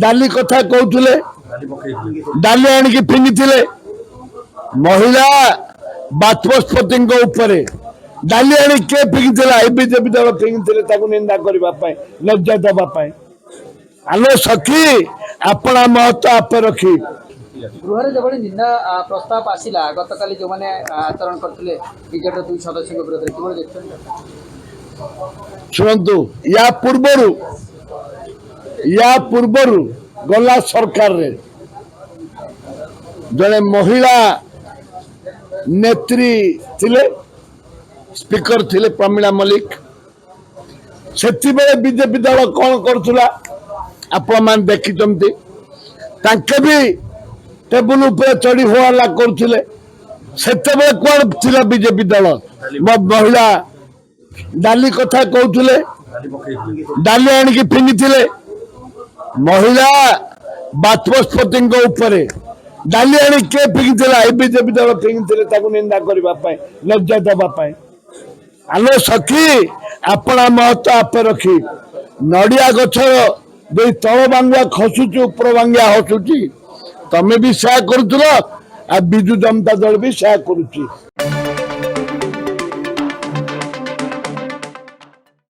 डाली कथा कहते डाली आणिकी फिंगिले महिला बाचस्पति डाली आनी किए फिंगिला बीजेपी दल फिंगिले निंदा करने लज्जा देवाई आलो सखी अपना महत्व आप रखी गृह जो निंदा प्रस्ताव आसला गत काली जो मैंने आचरण करते बीजेपी 2 सदस्यों विरोध में शुणु या पूर्वर गला सरकार रे जड़े महिला नेत्री थिले स्पीकर थिले प्रमीला मलिक से बीजेपी दल कौन करुला आपण मान देखी भी टेबुल उपर चढ़ी हुआ करुले से कौन थिला बीजेपी दल महिला डाली कथा कहते डाली आणिकी फिंगिले महिला बाचस्पति डाली आनी किए फिंगिला बीजेपी दल फिंगिले निंदा करने लज्जा देवाई आलो सखी अपना महत्व आप रखी नड़िया गछर दु तल बांगा खसुची उपर बांगा हसुची तमें भी सेया करुल आ बिजु जनता दल भी सेया करुची।